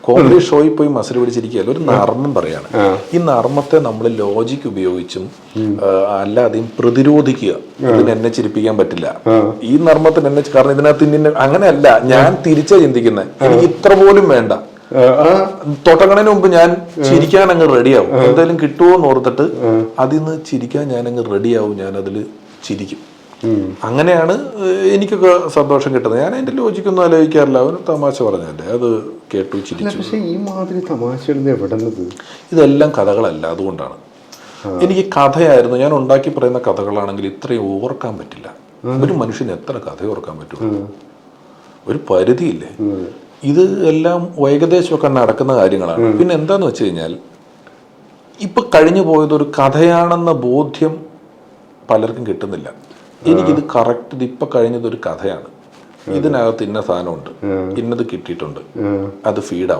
Comedy ഷോയിൽ പോയി muscle പിടിച്ചിരിക്കുകയല്ല, ഒരു നർമ്മം പറയാണ്. ഈ നർമ്മത്തെ നമ്മൾ ലോജിക്ക് ഉപയോഗിച്ചും അല്ലാതെയും പ്രതിരോധിക്കുക. ഇതിന് എന്നെ ചിരിപ്പിക്കാൻ പറ്റില്ല, ഈ നർമ്മത്തിന് എന്നെ, കാരണം ഇതിനകത്ത് അങ്ങനെയല്ല. ഞാൻ തിരിച്ചാ ചിന്തിക്കുന്നത്, എനിക്ക് ഇത്ര പോലും വേണ്ട. തൊട്ടക്കണതിന് മുമ്പ് ഞാൻ ചിരിക്കാൻ അങ്ങ് റെഡിയാവും. എന്തായാലും കിട്ടുമോ എന്ന് ഓർത്തിട്ട് അതിന്ന് ചിരിക്കാൻ ഞാൻ അങ്ങ് റെഡിയാവും. ഞാൻ അതിൽ ചിരിക്കും. അങ്ങനെയാണ് എനിക്കൊക്കെ സന്തോഷം കിട്ടുന്നത്. ഞാൻ അതിന്റെ ലോജിക്കൊന്നും ആലോചിക്കാറില്ല. അവന് തമാശ പറഞ്ഞല്ലേ, അത് കേട്ടു ചിരിച്ചു. പക്ഷേ ഈ മാതിരി തമാശകൾ എവിടുന്നത്? ഇതെല്ലാം കഥകളല്ല, അതുകൊണ്ടാണ്. എനിക്ക് കഥയായിരുന്നു. ഞാൻ ഉണ്ടാക്കി പറയുന്ന കഥകളാണെങ്കിൽ ഇത്രയും ഓർക്കാൻ പറ്റില്ല. ഒരു മനുഷ്യന് എത്ര കഥ ഓർക്കാൻ പറ്റും? ഒരു പരിധിയില്ലേ. ഇത് എല്ലാം ഏകദേശമൊക്കെ നടക്കുന്ന കാര്യങ്ങളാണ്. പിന്നെ എന്താന്ന് വെച്ച് കഴിഞ്ഞാൽ, ഇപ്പൊ കഴിഞ്ഞു പോയത് ഒരു കഥയാണെന്ന ബോധ്യം പലർക്കും കിട്ടുന്നില്ല. എനിക്കിത് കറക്റ്റ്, ഇത് ഇപ്പൊ കഴിഞ്ഞതൊരു കഥയാണ്. ഇതിനകത്ത് ഇന്ന സാധനമുണ്ട്, ഇന്നത് കിട്ടിയിട്ടുണ്ട്, അത് ഫീഡാവും.